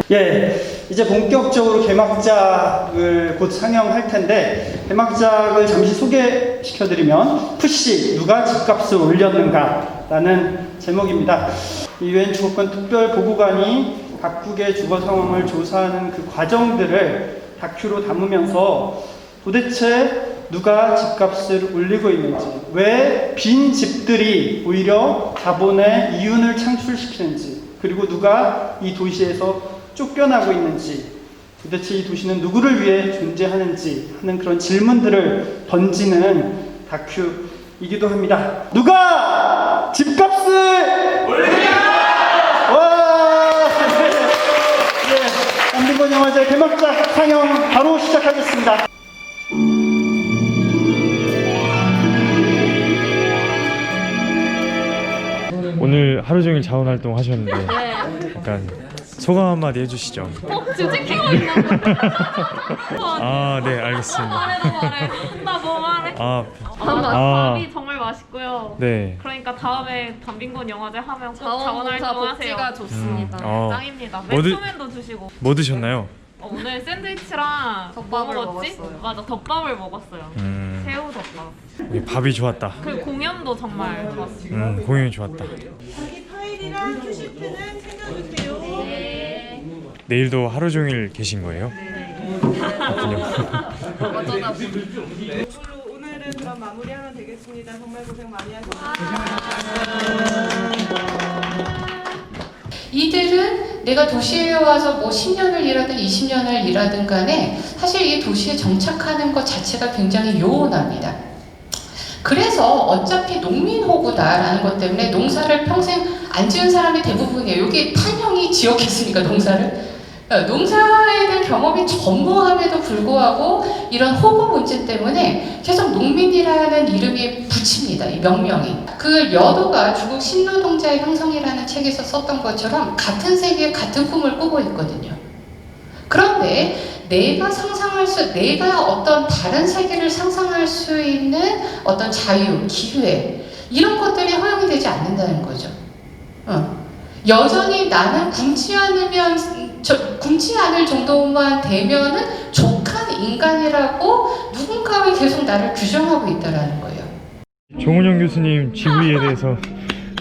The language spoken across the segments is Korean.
예, 이제 본격적으로 개막작을 곧 상영할 텐데 개막작을 잠시 소개시켜드리면 푸시 누가 집값을 올렸는가 라는 제목입니다. 이 유엔 주거권 특별보고관이 각국의 주거 상황을 조사하는 그 과정들을 다큐로 담으면서 도대체 누가 집값을 올리고 있는지, 왜 빈 집들이 오히려 자본의 이윤을 창출시키는지, 그리고 누가 이 도시에서 쫓겨나고 있는지, 도대체 이 도시는 누구를 위해 존재하는지 하는 그런 질문들을 던지는 다큐이기도 합니다. 누가 집값을 올리냐! 와! 네, 안빈곤 영화제 개막작 상영 바로 시작하겠습니다. 오늘 하루 종일 자원 활동 하셨는데 약간 소감 한마디 해주시죠. 지금 찍히고 있나? 아, 네, 알겠습니다. 말해. 나 뭐 말해? 밥이 정말 맛있고요. 네. 그러니까 다음에 단빈곤 영화제 하면 꼭 자원봉사 자원활동하세요. 복지가 좋습니다. 짱입니다. 뭐 드- 맥주맨도 주시고. 뭐 드셨나요? 오늘 샌드위치랑 덮밥을 뭐 먹었지? 먹었어요. 맞아, 덮밥을 먹었어요. 새우 덮밥. 여기 밥이 좋았다. 그리고 공연도 정말 좋았어요. 공연이 좋았다. 자기 파일이랑 큐시트는 챙겨주세요. 내일도 하루 종일 계신 거예요? 그렇군요. 어쩌다 이걸로 오늘은 그럼 마무리하면 되겠습니다. 정말 고생 많이 하셨습니다. 이들은 내가 도시에 와서 뭐 10년을 일하든 20년을 일하든 간에 사실 이 도시에 정착하는 것 자체가 굉장히 요원합니다. 그래서 어차피 농민호구다라는 것 때문에 농사를 평생 안 지은 사람이 대부분이에요. 여기 탄형이 지었겠습니까, 농사를? 농사에 대한 경험이 전무함에도 불구하고 이런 호구 문제 때문에 계속 농민이라는 이름이 붙입니다. 이 명명이. 그 여도가 중국 신노동자의 형성이라는 책에서 썼던 것처럼 같은 세계에 같은 꿈을 꾸고 있거든요. 그런데 내가 어떤 다른 세계를 상상할 수 있는 어떤 자유, 기회 이런 것들이 허용이 되지 않는다는 거죠. 여전히 나는 굶지 않을 정도만 되면은 족한 인간이라고 누군가가 계속 나를 규정하고 있다라는 거예요. 종훈영 교수님 GV에 대해서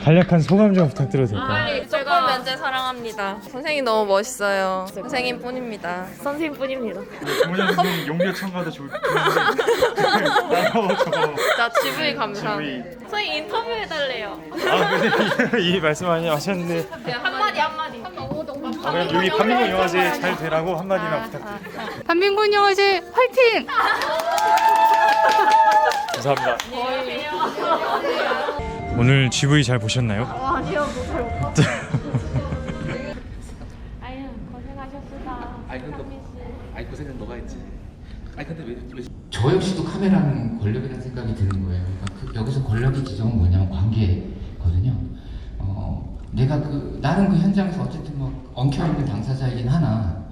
간략한 소감 좀 부탁드려도 될까요? 조건 면제 사랑합니다. 선생님 너무 멋있어요. 선생님 뿐입니다. 선생님뿐입니다. 종훈영 교수님 용기를 청가도 좋을 텐데 저거 자, GV 감사합니다. 선생님 인터뷰해달래요. 이 말씀 많이 하셨는데 한마디. 그럼 여기 반민곤 영화제 잘 되라고 한마디만 부탁드립니다. 반민곤 영화제 화이팅! 감사합니다. 오늘 GV 잘 보셨나요? 아니요, 못해요. 아유, 고생하셨습니다. 아니 고생은 너가 했지. 아니 근데 왜 저 역시도 카메라는 권력이라는 생각이 드는 거예요. 그러니까 여기서 권력의 지점은 뭐냐면 관계거든요. 나는 그 현장에서 어쨌든 막 엉켜있는 당사자이긴 하나.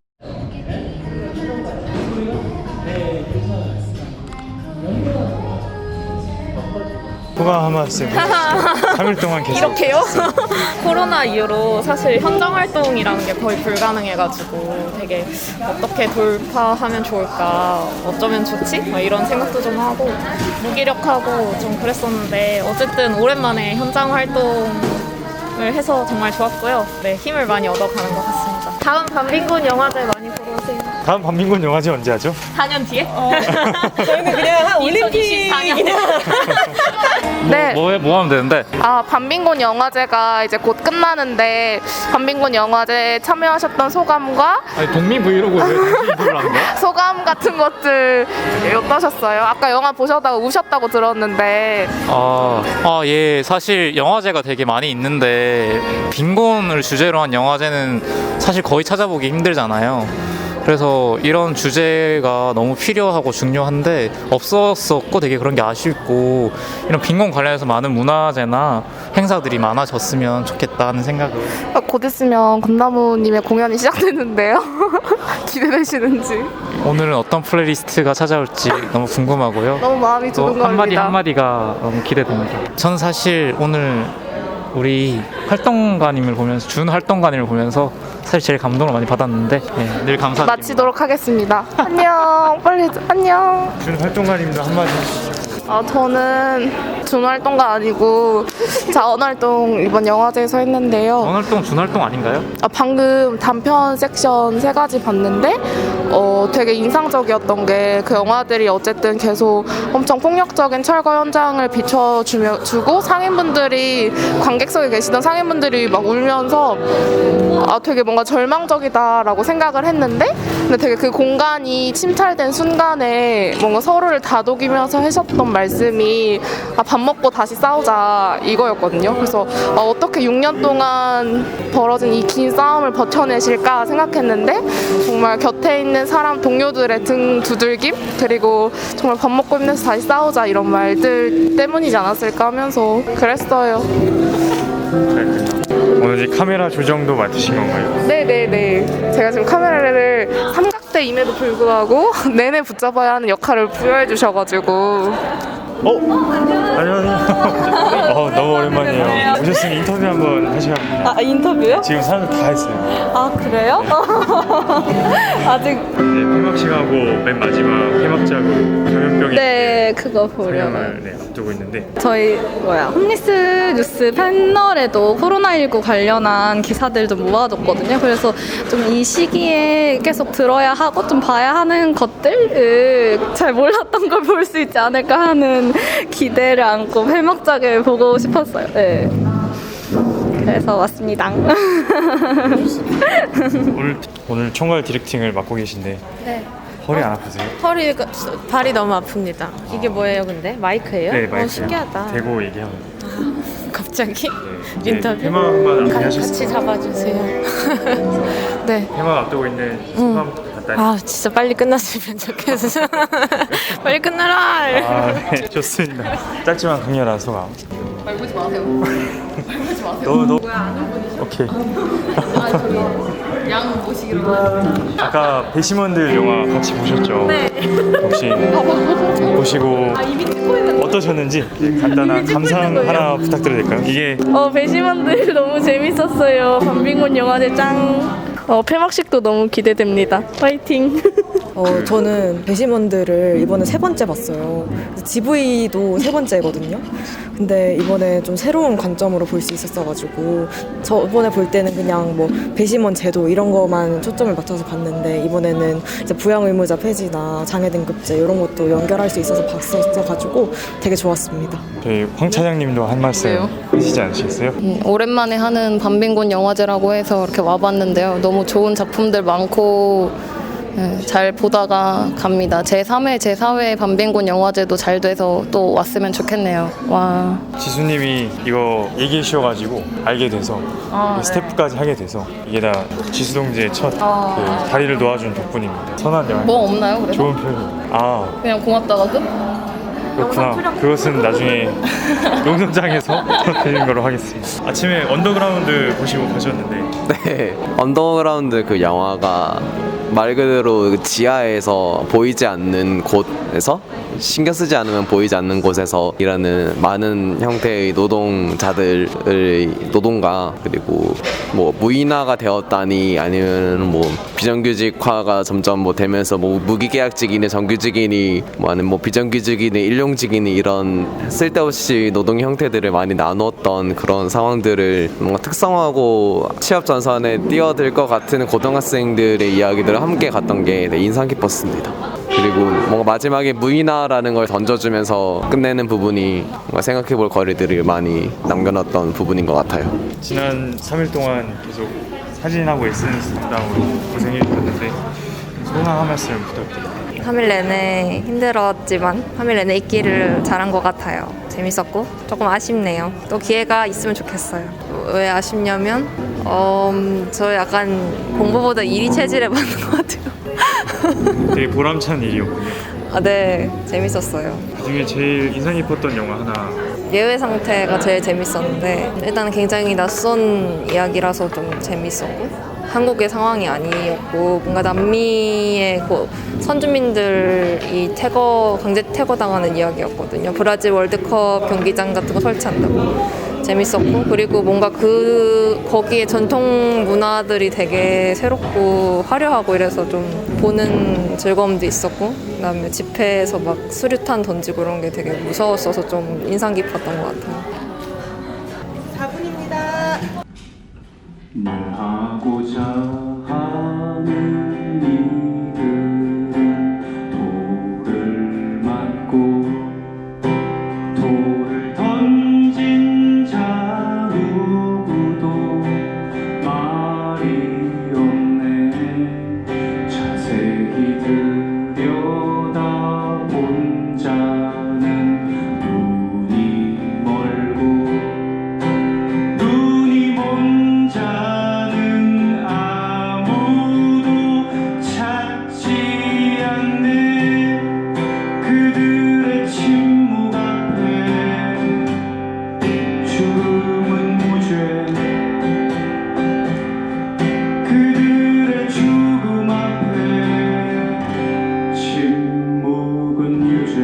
소감 한 말씀 3일 동안 계속 이렇게요? 코로나 이후로 사실 현장 활동이라는 게 거의 불가능해가지고 되게 어떻게 돌파하면 좋을까, 어쩌면 좋지? 뭐 이런 생각도 좀 하고 무기력하고 좀 그랬었는데 어쨌든 오랜만에 현장 활동을 해서 정말 좋았고요. 네, 힘을 많이 얻어가는 것 같습니다. 다음 반빈곤 영화제 많이 보러 오세요. 다음 반민곤 영화제 언제 하죠? 4년 뒤에? 저희는 그냥 한 올림픽 2024년. 네. 뭐 하면 되는데? 반빈곤 영화제가 이제 곧 끝나는데 반빈곤 영화제 참여하셨던 소감과 아니 동민 브이로그 왜 당신 인터뷰를 하는 거야? 소감 같은 것들 어떠셨어요? 아까 영화 보셨다고 우셨다고 들었는데 예, 사실 영화제가 되게 많이 있는데 빈곤을 주제로 한 영화제는 사실 거의 찾아보기 힘들잖아요. 그래서 이런 주제가 너무 필요하고 중요한데 없었었고 되게 그런 게 아쉽고 이런 빈곤 관련해서 많은 문화제나 행사들이 많아졌으면 좋겠다는 생각을. 곧 있으면 건나무님의 공연이 시작되는데요. 기대되시는지. 오늘은 어떤 플레이리스트가 찾아올지 너무 궁금하고요. 너무 마음이 또 두근거립니다. 한마디가 너무 기대됩니다. 전 사실 오늘 우리 활동가님을 보면서 준 활동가님을 보면서 사실 제일 감동을 많이 받았는데 늘 감사드립니다. 마치도록 하겠습니다. 안녕. 빨리 안녕. 준 활동가님도 한마디 해주시죠. 저는 준활동가 아니고 자원활동 이번 영화제에서 했는데요. 자원활동 준활동 아닌가요? 방금 단편 섹션 3가지 봤는데 되게 인상적이었던 게 그 영화들이 어쨌든 계속 엄청 폭력적인 철거 현장을 비춰주고 상인분들이 관객석에 계시던 상인분들이 막 울면서 되게 뭔가 절망적이다라고 생각을 했는데 근데 되게 그 공간이 침탈된 순간에 뭔가 서로를 다독이면서 하셨던 말씀이 밥 먹고 다시 싸우자 이거였거든요. 그래서 어떻게 6년 동안 벌어진 이 긴 싸움을 버텨내실까 생각했는데 정말 곁에 있는 사람 동료들의 등 두들김 그리고 정말 밥 먹고 힘내서 다시 싸우자 이런 말들 때문이지 않았을까 하면서 그랬어요. 오늘 이제 카메라 조정도 맡으신 건가요? 네네네. 제가 지금 카메라를 삼각대임에도 불구하고 내내 붙잡아야 하는 역할을 부여해 주셔가지고 안녕하세요. 너무 오랜만이에요. 오셨으니 인터뷰 한번 하셔야 합니다. 인터뷰요? 지금 사람들 다 했어요. 그래요? 아직 폐막식하고 맨 마지막 폐막작으로 감염병이 그거 보려고. 촬영을 앞두고 있는데 저희 홈리스 뉴스 패널에도 코로나19 관련한 기사들 좀 모아뒀거든요. 그래서 좀 이 시기에 계속 들어야 하고 좀 봐야 하는 것들 잘 몰랐던 걸 볼 수 있지 않을까 하는 기대를 안고 폐막작을 보고 싶었어요. 네. 그래서 왔습니다. 오늘 총괄 디렉팅을 맡고 계신데 허리 안 아프세요? 발이 너무 아픕니다. 이게 뭐예요, 근데? 마이크예요? 네, 마이크. 신기하다. 대고 얘기하면 갑자기 네, 인터뷰? 폐막만 앞두고 같이 잡아주세요. 네. 폐막 앞두고 있는 소감부터 간단히. 진짜 빨리 끝났으면 좋겠어. 빨리 끝나라. 네, 좋습니다. 짧지만 강렬한 소감. 말 보지 마세요. 말 보지 마세요. 너 뭐야 아는 분이세요? 오케이. 저기 양 모시기로. 아까 배심원들 영화 같이 보셨죠? 네. 혹시 보시고 이미 찍고 있는 어떠셨는지 간단한 감상 하나 부탁드려도 될까요? 이게 배심원들 너무 재밌었어요. 반빙곤 영화제 짱. 폐막식도 너무 기대됩니다. 화이팅. 저는 배심원들을 이번에 3번째 봤어요. GV도 3번째거든요. 근데 이번에 좀 새로운 관점으로 볼 수 있었어가지고 저번에 볼 때는 그냥 뭐 배심원 제도 이런 거만 초점을 맞춰서 봤는데 이번에는 이제 부양의무자 폐지나 장애등급제 이런 것도 연결할 수 있어서 봤었어가지고 되게 좋았습니다. 저희 황 차장님도 한 말씀 하시지 않으셨어요? 오랜만에 하는 반빙곤 영화제라고 해서 이렇게 와봤는데요. 너무 좋은 작품들 많고 잘 보다가 갑니다. 제3회, 제4회 반빙곤 영화제도 잘 돼서 또 왔으면 좋겠네요. 와. 지수님이 이거 얘기해 주셔가지고 알게 돼서 스태프까지 하게 돼서 이게 다 지수 동지의 첫 그 다리를 놓아준 덕분입니다. 선한 영화. 뭐 없나요, 그래서? 좋은 표현. 그냥 고맙다가 끝? 그렇구나. 그것은 나중에 농성장에서 드리는 거로 하겠습니다. 아침에 언더그라운드 보시고 가셨는데 네, 언더그라운드 그 영화가 말 그대로 지하에서 보이지 않는 곳에서 신경 쓰지 않으면 보이지 않는 곳에서 일하는 많은 형태의 노동자들의 노동과 그리고 뭐 무인화가 되었다니 아니면 뭐 비정규직화가 점점 뭐 되면서 뭐 무기계약직이니 정규직이니 뭐 아니면 뭐 비정규직이니 일용직이니 이런 쓸데없이 노동 형태들을 많이 나누었던 그런 상황들을 뭔가 특성화하고 취업 전선에 뛰어들 것 같은 고등학생들의 이야기들을 함께 갔던 게 인상 깊었습니다. 그리고 뭔가 마지막에 무인화라는 걸 던져주면서 끝내는 부분이 뭔가 생각해볼 거리들을 많이 남겨놨던 부분인 것 같아요. 지난 3일 동안 계속 사진하고 SNS 담당으로 고생해 주셨는데 소감 한 말씀 부탁드립니다. 3일 내내 힘들었지만 3일 내내 있기를 잘한 것 같아요. 재밌었고 조금 아쉽네요. 또 기회가 있으면 좋겠어요. 왜 아쉽냐면 저 약간 공부보다 일이 체질에 맞는 것 같아요. 되게 보람찬 일이었군요. 네, 재밌었어요. 그중에 제일 인상 깊었던 영화 하나. 예외 상태가 제일 재밌었는데 일단 굉장히 낯선 이야기라서 좀 재밌었고 한국의 상황이 아니었고 뭔가 남미의 선주민들이 강제 퇴거당하는 이야기였거든요. 브라질 월드컵 경기장 같은 거 설치한다고. 재밌었고, 그리고 뭔가 거기에 전통 문화들이 되게 새롭고 화려하고 이래서 좀 보는 즐거움도 있었고, 그다음에 집회에서 막 수류탄 던지고 그런 게 되게 무서웠어서 좀 인상 깊었던 것 같아요. 4분입니다. 말하고자 하는 이들은 돌을 맞고 돌을 던진 자 누구도 말이 없네. 자세히 들여다본 자는 눈이 멀고 눈이 먼 자는 아무도 찾지 않네. 그들의 침묵 앞에 죽음은 무죄. 그들의 죽음 앞에 침묵은 유죄.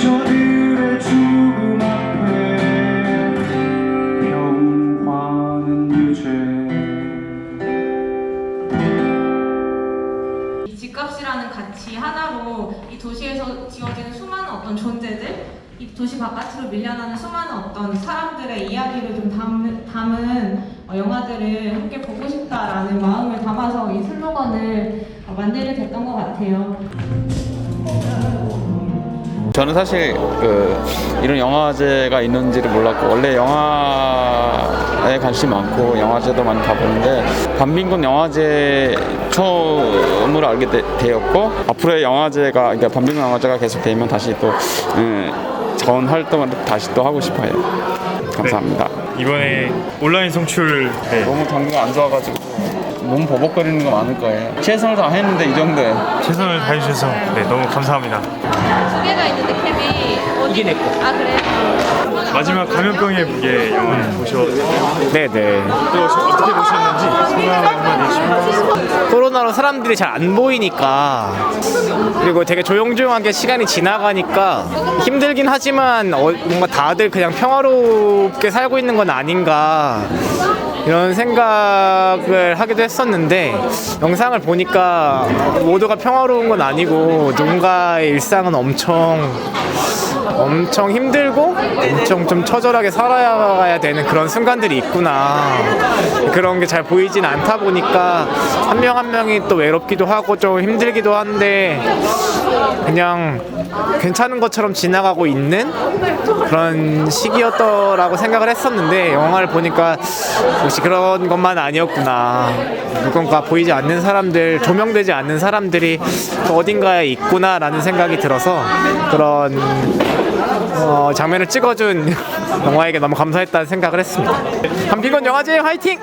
저들의 죽음 앞에 평화는 유죄. 이 집값이라는 가치 하나로 이 도시에서 지어지는 수많은 어떤 존재들, 이 도시 바깥으로 밀려나는 수많은 어떤 사람들의 이야기를 좀 담은 영화들을 함께 보고 싶다라는 마음을 담아서 이 슬로건을 만들게 됐던 것 같아요. 저는 사실 이런 영화제가 있는지를 몰랐고, 원래 영화에 관심이 많고 영화제도 많이 가보는데 반빈곤 영화제 처음으로 알게 되었고, 앞으로의 영화제가, 그러니까 반빈곤 영화제가 계속되면 다시 또 전 활동을 다시 또 하고 싶어요. 감사합니다. 네, 이번에 온라인 송출 너무 경기가 안 좋아가지고 몸 버벅거리는 거 많을 거예요. 최선을 다했는데 이 정도에 최선을 다해주셔서 너무 감사합니다. 두 개가 있는데 캠이 이게 내 거. 아 그래요? 마지막 감염병의 무게 영화 보셨나요? 네네. 또 어떻게 보셨는지 소감 한번 해주시면. 코로나로 사람들이 잘 안 보이니까, 그리고 되게 조용조용하게 시간이 지나가니까 힘들긴 하지만 뭔가 다들 그냥 평화롭게 살고 있는 건 아닌가 이런 생각을 하기도 했었는데, 영상을 보니까 모두가 평화로운 건 아니고 누군가의 일상은 엄청 힘들고 엄청 좀 처절하게 살아야 되는 그런 순간들이 있구나, 그런 게 잘 보이진 않다 보니까 한 명 한 명이 또 외롭기도 하고 좀 힘들기도 한데 그냥 괜찮은 것처럼 지나가고 있는 그런 시기였더라고 생각을 했었는데, 영화를 보니까 역시 그런 것만 아니었구나, 누군가 보이지 않는 사람들, 조명되지 않는 사람들이 또 어딘가에 있구나라는 생각이 들어서 그런 장면을 찍어준 영화에게 너무 감사했다는 생각을 했습니다. 반빈곤 영화제 화이팅!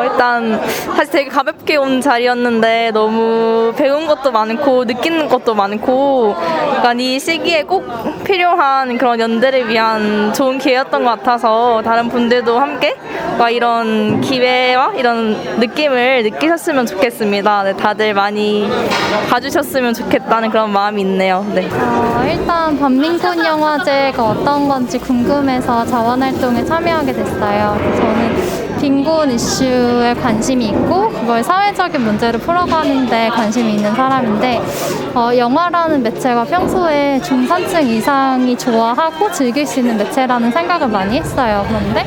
일단 사실 되게 가볍게 온 자리였는데 너무 배운 것도 많고 느끼는 것도 많고, 그러니까 이 시기에 꼭 필요한 그런 연대를 위한 좋은 기회였던 것 같아서 다른 분들도 함께 이런 기회와 이런 느낌을 느끼셨으면 좋겠습니다. 네, 다들 많이 봐주셨으면 좋겠다는 그런 마음이 있네요. 네. 일단 반빈곤 영화제가 어떤 건지 궁금해서 자원활동에 참여하게 됐어요. 저는 빈곤 이슈에 관심이 있고 그걸 사회적인 문제로 풀어가는 데 관심이 있는 사람인데, 영화라는 매체가 평소에 중산층 이상이 좋아하고 즐길 수 있는 매체라는 생각을 많이 했어요. 그런데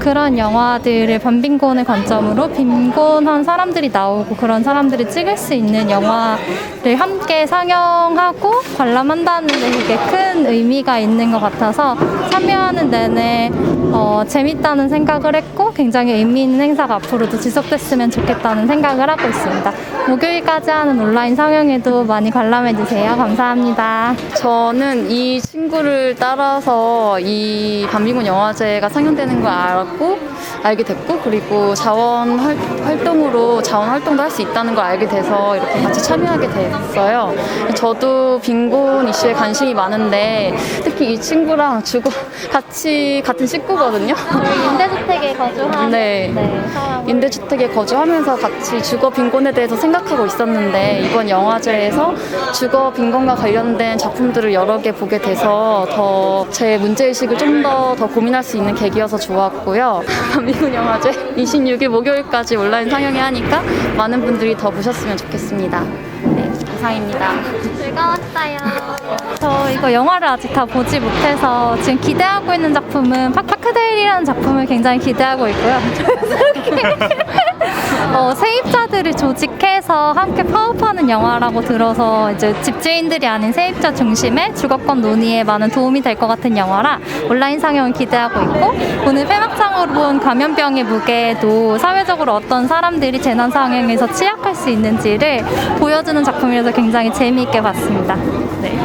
그런 영화들을 반빈곤의 관점으로 빈곤한 사람들이 나오고 그런 사람들이 찍을 수 있는 영화를 함께 상영하고 관람한다는 데 되게 큰 의미가 있는 것 같아서 참여하는 내내 재밌다는 생각을 했고, 굉장히 의미 있는 행사가 앞으로도 지속됐으면 좋겠다는 생각을 하고 있습니다. 목요일까지 하는 온라인 상영에도 많이 관람해주세요. 감사합니다. 저는 이 친구를 따라서 이 반빈곤 영화제가 상영되는 걸 알았고, 알게 됐고, 그리고 자원 활동도 할 수 있다는 걸 알게 돼서 이렇게 같이 참여하게 됐어요. 저도 빈곤 이슈에 관심이 많은데 특히 이 친구랑 같은 식구거든요. 임대주택에 거주하는 네. 임대주택에 거주하면서 같이 주거 빈곤에 대해서 생각하고 있었는데 이번 영화제에서 주거 빈곤과 관련된 작품들을 여러 개 보게 돼서 더 제 문제의식을 좀 더 고민할 수 있는 계기여서 좋았고요. 반민군 영화제 26일 목요일까지 온라인 상영회 하니까 많은 분들이 더 보셨으면 좋겠습니다. 네, 이상입니다. 즐거웠어요. 저 이거 영화를 아직 다 보지 못해서 지금 기대하고 있는 작품은 파크데일이라는 작품을 굉장히 기대하고 있고요. 세입자들을 조직해서 함께 파업하는 영화라고 들어서 이제 집주인들이 아닌 세입자 중심의 주거권 논의에 많은 도움이 될 것 같은 영화라 온라인 상영을 기대하고 있고, 오늘 폐막장으로 본 감염병의 무게도 사회적으로 어떤 사람들이 재난 상황에서 취약할 수 있는지를 보여주는 작품이라서 굉장히 재미있게 봤습니다. 네.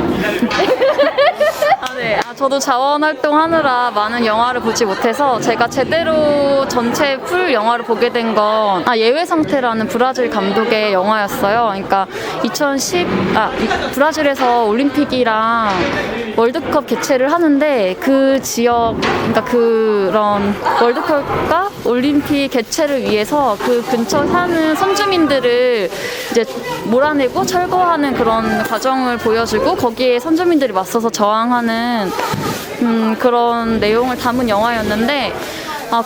저도 자원 활동하느라 많은 영화를 보지 못해서 제가 제대로 전체 풀 영화를 보게 된 건 예외 상태라는 브라질 감독의 영화였어요. 그러니까 브라질에서 올림픽이랑 월드컵 개최를 하는데 그 지역, 그러니까 그런 월드컵과 올림픽 개최를 위해서 그 근처 사는 선주민들을 이제 몰아내고 철거하는 그런 과정을 보여주고 거기에 선주민들이 맞서서 저항하는 그런 내용을 담은 영화였는데,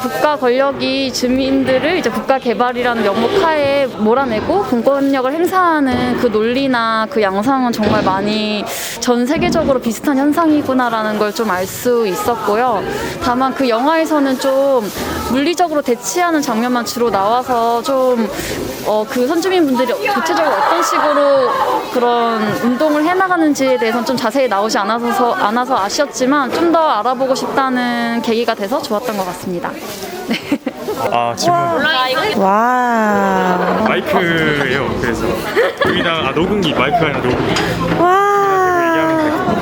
국가 권력이 주민들을 이제 국가 개발이라는 명목 하에 몰아내고 공권력을 행사하는 그 논리나 그 양상은 정말 많이 전 세계적으로 비슷한 현상이구나라는 걸 좀 알 수 있었고요. 다만 그 영화에서는 좀 물리적으로 대치하는 장면만 주로 나와서 좀 그 선주민분들이 구체적으로 어떤 식으로 그런 운동을 해나가는지에 대해서는 좀 자세히 나오지 않아서 아쉬웠지만 좀 더 알아보고 싶다는 계기가 돼서 좋았던 것 같습니다. 네. 질문. 와. 마이크예요. 그래서 여기다 녹음기, 마이크가 아니라 녹음기.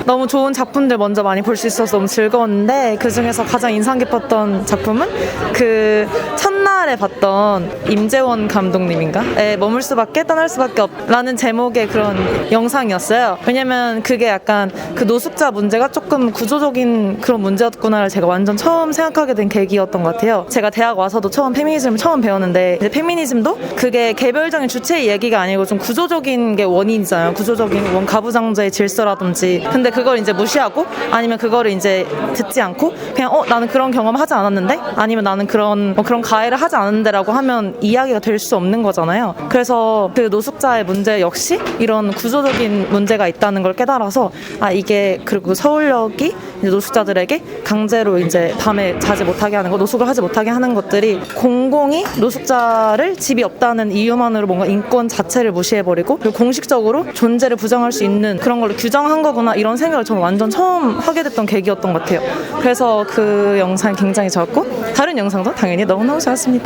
너무 좋은 작품들 먼저 많이 볼 수 있어서 너무 즐거웠는데, 그 중에서 가장 인상 깊었던 작품은 그 첫날에 봤던 임재원 감독님인가? 머물 수밖에 떠날 수밖에 없라는 제목의 그런 영상이었어요. 왜냐면 그게 약간 그 노숙자 문제가 조금 구조적인 그런 문제였구나를 제가 완전 처음 생각하게 된 계기였던 것 같아요. 제가 대학 와서도 페미니즘을 처음 배웠는데, 이제 페미니즘도 그게 개별적인 주체의 얘기가 아니고 좀 구조적인 게 원인이잖아요. 구조적인 가부장제의 질서라든지. 근데 그걸 이제 무시하고, 아니면 그거를 이제 듣지 않고 그냥 나는 그런 경험 하지 않았는데, 아니면 나는 그런 가해를 하지 않았는데라고 하면 이야기가 될 수 없는 거잖아요. 그래서 그 노숙자의 문제 역시 이런 구조적인 문제가 있다는 걸 깨달아서, 이게, 그리고 서울역이 이제 노숙자들에게 강제로 이제 밤에 자지 못하게 하는 거, 노숙을 하지 못하게 하는 것들이 공공이 노숙자를 집이 없다는 이유만으로 뭔가 인권 자체를 무시해버리고, 그리고 공식적으로 존재를 부정할 수 있는 그런 걸 규정한 거구나, 이런 생각을 저는 완전 처음 하게 됐던 계기였던 것 같아요. 그래서 그 영상이 굉장히 좋았고, 다른 영상도 당연히 너무너무 좋았습니다.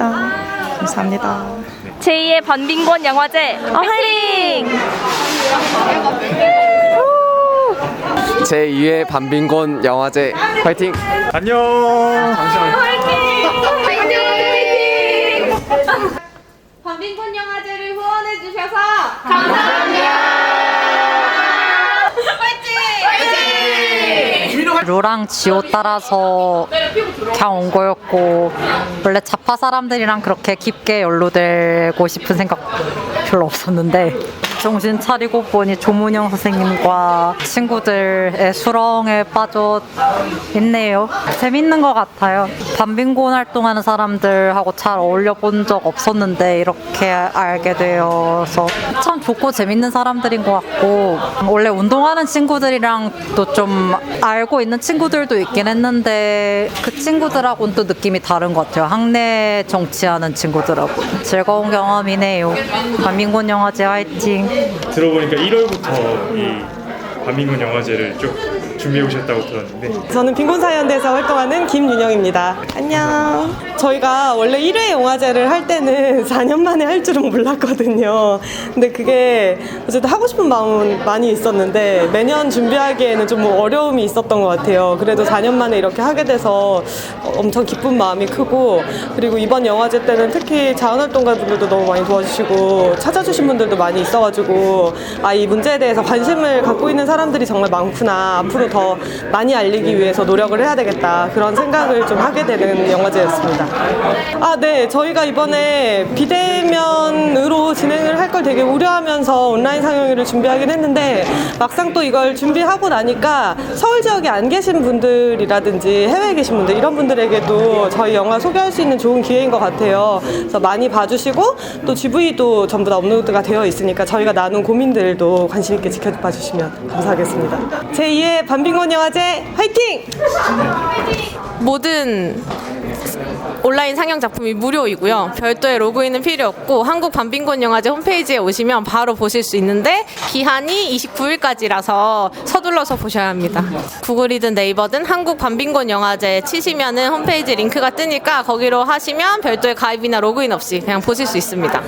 감사합니다. 제2의 반빈곤 영화제 화이팅! 제2의 반빈곤 영화제 화이팅! 안녕! 반빈곤 영화제를 후원해 주셔서 감사합니다. 루랑 지호 따라서 그냥 온 거였고, 원래 자파 사람들이랑 그렇게 깊게 연루되고 싶은 생각 별로 없었는데 정신 차리고 보니 조문영 선생님과 친구들의 수렁에 빠져 있네요. 재밌는 것 같아요. 반빈곤 활동하는 사람들하고 잘 어울려 본 적 없었는데 이렇게 알게 되어서 참 좋고 재밌는 사람들인 것 같고, 원래 운동하는 친구들이랑 또 좀 알고 있는 친구들도 있긴 했는데 그 친구들하고는 또 느낌이 다른 것 같아요. 학내 정치하는 친구들하고. 즐거운 경험이네요. 반빈곤 영화제 화이팅! 들어보니까 1월부터 이 반민군 영화제를 쭉 준비해 오셨다고 들었는데 저는 빈곤사연대에서 활동하는 김윤영입니다. 안녕. 저희가 원래 1회 영화제를 할 때는 4년 만에 할 줄은 몰랐거든요. 근데 그게 어쨌든 하고 싶은 마음은 많이 있었는데 매년 준비하기에는 좀 어려움이 있었던 것 같아요. 그래도 4년 만에 이렇게 하게 돼서 엄청 기쁜 마음이 크고, 그리고 이번 영화제 때는 특히 자원활동가분들도 너무 많이 도와주시고 찾아주신 분들도 많이 있어가지고 이 문제에 대해서 관심을 갖고 있는 사람들이 정말 많구나, 앞으로 더 많이 알리기 위해서 노력을 해야 되겠다, 그런 생각을 좀 하게 되는 영화제였습니다. 네, 저희가 이번에 비대면으로 진행을 할 걸 되게 우려하면서 온라인 상영회를 준비하긴 했는데, 막상 또 이걸 준비하고 나니까 서울 지역에 안 계신 분들이라든지 해외에 계신 분들, 이런 분들에게도 저희 영화 소개할 수 있는 좋은 기회인 것 같아요. 그래서 많이 봐주시고, 또 GV도 전부 다 업로드가 되어 있으니까 저희가 나눈 고민들도 관심 있게 지켜봐 주시면 감사하겠습니다. 제2의 반빈곤 영화제 화이팅! 모든 온라인 상영 작품이 무료이고요. 별도의 로그인은 필요 없고 한국 반빈곤 영화제 홈페이지에 오시면 바로 보실 수 있는데 기한이 29일까지라서 서둘러서 보셔야 합니다. 구글이든 네이버든 한국 반빈곤 영화제 치시면은 홈페이지 링크가 뜨니까 거기로 하시면 별도의 가입이나 로그인 없이 그냥 보실 수 있습니다.